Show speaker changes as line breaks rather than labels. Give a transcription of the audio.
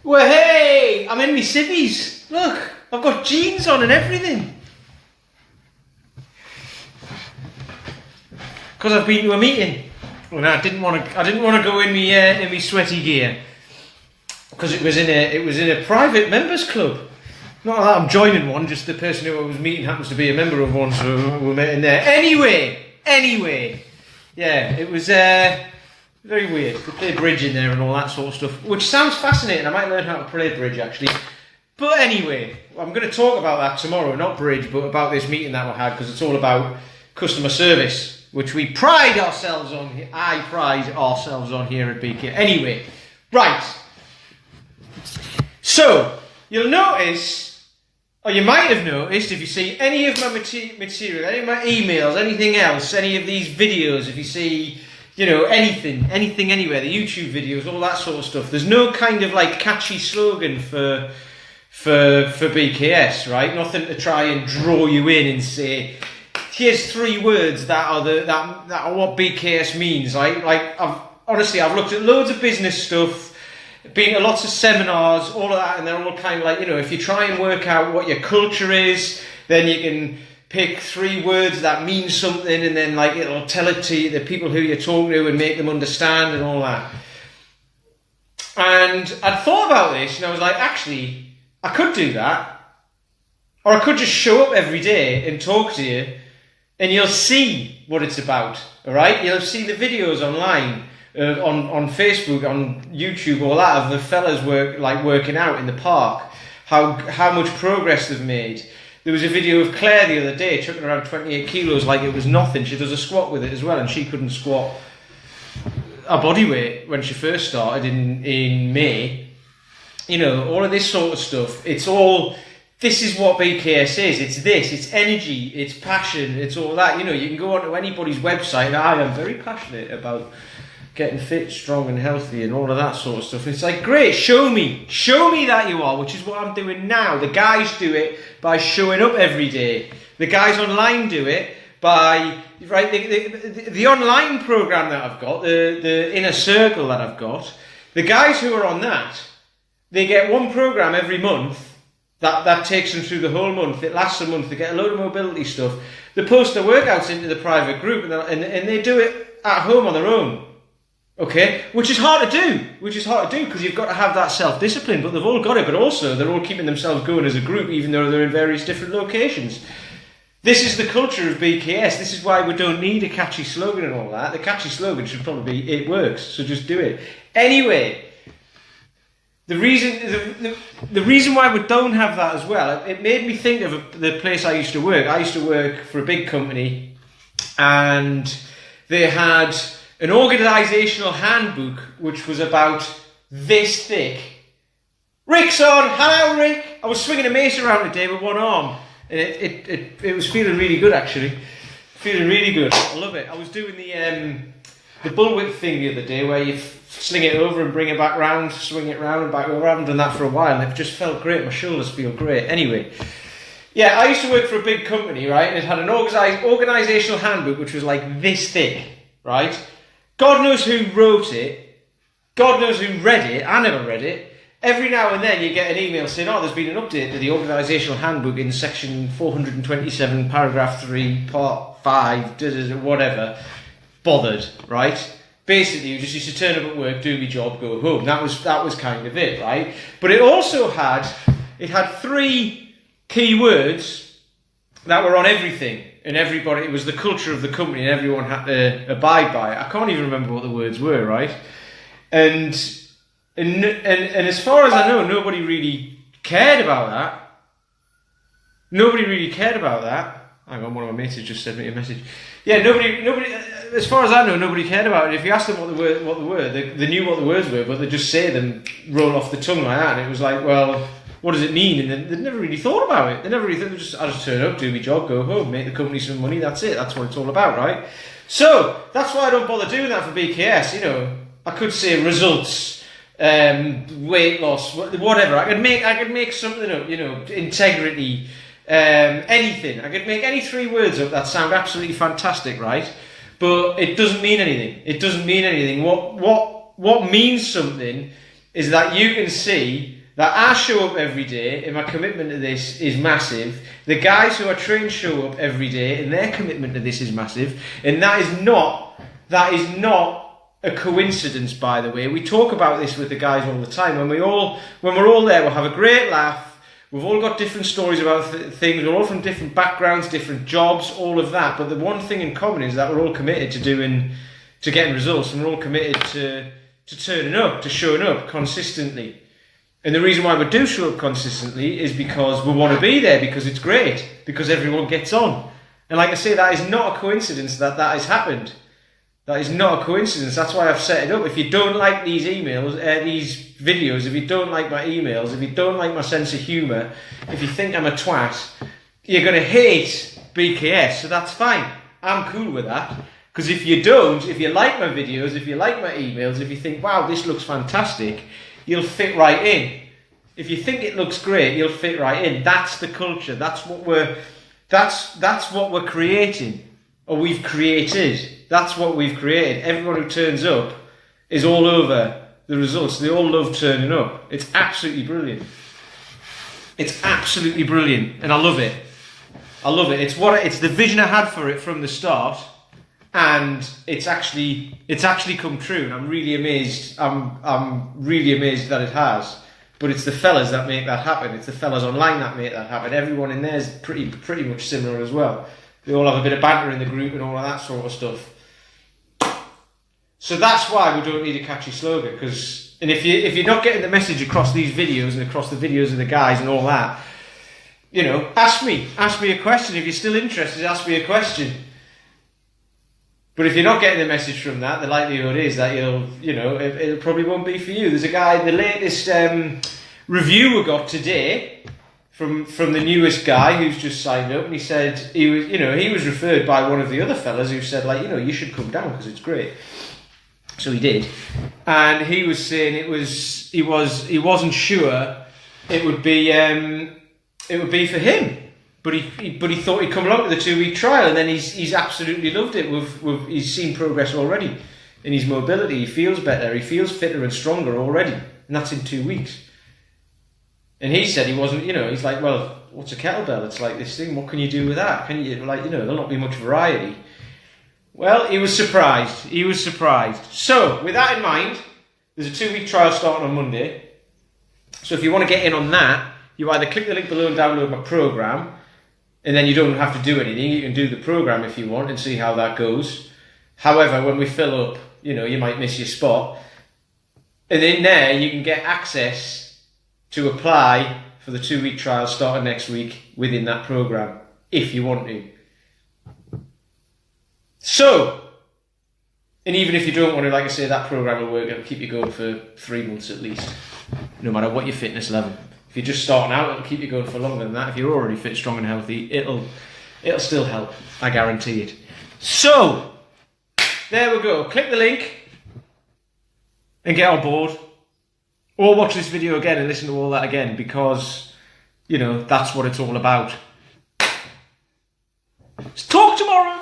Well, hey, I'm in my civvies. Look, I've got jeans on and everything. Because I've been to a meeting, and I didn't want to go in me sweaty gear, because it was in a private members club. Not that I'm joining one, just the person who I was meeting happens to be a member of one, so we met in there. Anyway, yeah, it was very weird. We played bridge in there and all that sort of stuff, which sounds fascinating. I might learn how to play bridge actually. But anyway, I'm going to talk about that tomorrow, not bridge, but about this meeting that we had, because it's all about customer service, which we pride ourselves on. I pride ourselves on here at BK. Anyway, right. So you'll notice, or you might have noticed, if you see any of my material, any of my emails, anything else, any of these videos, if you see, you know, anything anywhere, the YouTube videos, all that sort of stuff, there's no kind of like catchy slogan for BKS, right? Nothing to try and draw you in and say, here's 3 words that are what BKS means. Like I've looked at loads of business stuff, been to lots of seminars, all of that, and they're all kind of like, you know, if you try and work out what your culture is, then you can pick 3 words that mean something, and then like it'll tell it to the people who you're talking to and make them understand and all that. And I'd thought about this, and I was like, actually, I could do that, or I could just show up every day and talk to you, and you'll see what it's about. All right, you'll see the videos online, on Facebook, on YouTube, all that, of the fellas working out in the park, how much progress they've made. There was a video of Claire the other day chucking around 28 kilos like it was nothing. She does a squat with it as well, and she couldn't squat her body weight when she first started in May. You know, all of this sort of stuff. It's all, this is what BKS is. It's energy, it's passion, it's all that. You know, you can go onto anybody's website, and I am very passionate about getting fit, strong and healthy and all of that sort of stuff. It's like, great, show me that you are, which is what I'm doing now. The guys do it by showing up every day. The guys online do it by, right, the online program that I've got, the inner circle that I've got, the guys who are on that, they get one program every month that takes them through the whole month. It lasts a month. They get a load of mobility stuff. They post their workouts into the private group, and they do it at home on their own. Okay, which is hard to do because you've got to have that self-discipline, but they've all got it, but also they're all keeping themselves going as a group, even though they're in various different locations. This is the culture of BKS. This is why we don't need a catchy slogan and all that. The catchy slogan should probably be, it works, so just do it. Anyway, the reason why we don't have that as well, it made me think of the place I used to work. I used to work for a big company, and they had an organisational handbook which was about this thick. Rick's on! Hello, Rick! I was swinging a mace around today with one arm, and it was feeling really good, actually. Feeling really good. I love it. I was doing the bullwhip thing the other day, where you sling it over and bring it back round, swing it round and back over. I haven't done that for a while, and it just felt great. My shoulders feel great. Anyway, yeah, I used to work for a big company, right? And it had an organisational handbook which was like this thick, right? God knows who wrote it. God knows who read it. I never read it. Every now and then you get an email saying, oh, there's been an update to the organisational handbook in section 427, paragraph 3, part 5, whatever. Bothered, right? Basically, you just used to turn up at work, do my job, go home. That was kind of it, right? But it also had 3 key words that were on everything. And everybody, it was the culture of the company, and everyone had to abide by it. I can't even remember what the words were, right? And as far as I know, nobody really cared about that. Nobody really cared about that. Hang on, one of my mates has just sent me a message. Yeah, nobody. As far as I know, nobody cared about it. If you asked them what they were, they knew what the words were, but they just say them, roll off the tongue like that. And it was like, well, what does it mean? And they never really thought about it. They never really thought, I just turn up, do my job, go home, make the company some money, that's it. That's what it's all about, right? So, that's why I don't bother doing that for BKS, you know. I could say results, weight loss, whatever. I could make something up, you know, integrity, anything. I could make any 3 words up that sound absolutely fantastic, right? But it doesn't mean anything. It doesn't mean anything. What means something is that you can see that I show up every day and my commitment to this is massive. The guys who are trained show up every day and their commitment to this is massive. And that is not a coincidence, by the way. We talk about this with the guys all the time. When we're all there, we'll have a great laugh. We've all got different stories about things. We're all from different backgrounds, different jobs, all of that. But the one thing in common is that we're all committed to getting results, and we're all committed to turning up, to showing up consistently. And the reason why we do show up consistently is because we want to be there, because it's great, because everyone gets on. And like I say, that is not a coincidence that has happened. That is not a coincidence. That's why I've set it up. If you don't like these emails, these videos, if you don't like my emails, if you don't like my sense of humour, if you think I'm a twat, you're going to hate BKS. So that's fine. I'm cool with that. Because if you don't, if you like my videos, if you like my emails, if you think, wow, this looks fantastic, you'll fit right in. If you think it looks great, you'll fit right in. That's the culture. That's what we're creating, or we've created. That's what we've created. Everyone who turns up is all over the results. They all love turning up. It's absolutely brilliant. It's absolutely brilliant, and I love it. I love it. It's the vision I had for it from the start, and it's actually come true. And I'm really amazed. I'm really amazed that it has. But it's the fellas that make that happen. It's the fellas online that make that happen. Everyone in there is pretty much similar as well. They all have a bit of banter in the group and all of that sort of stuff. So that's why we don't need a catchy slogan. And if you're not getting the message across these videos and across the videos of the guys and all that, ask me a question. If you're still interested, ask me a question. But if you're not getting the message from that, the likelihood is that it probably won't be for you. There's a guy, the latest review we got today from the newest guy who's just signed up, and he said he was referred by one of the other fellas who said, you should come down because it's great. So he did, and he was saying he wasn't sure it would be for him, but he thought he'd come along to the 2-week trial, and then he's absolutely loved it. He's seen progress already in his mobility. He feels better. He feels fitter and stronger already, and that's in 2 weeks. And he said he wasn't. He's like, well, what's a kettlebell? It's like this thing. What can you do with that? Can you there'll not be much variety. Well, he was surprised. He was surprised. So, with that in mind, there's a 2-week trial starting on Monday. So if you want to get in on that, you either click the link below and download my program, and then you don't have to do anything. You can do the program if you want and see how that goes. However, when we fill up, you might miss your spot. And in there, you can get access to apply for the 2-week trial starting next week within that program, if you want to. So, and even if you don't want to, like I say, that program will work. It'll keep you going for 3 months at least, no matter what your fitness level. If you're just starting out, it'll keep you going for longer than that. If you're already fit, strong and healthy, it'll still help. I guarantee it. So, there we go. Click the link and get on board. Or watch this video again and listen to all that again, because, that's what it's all about. Talk tomorrow.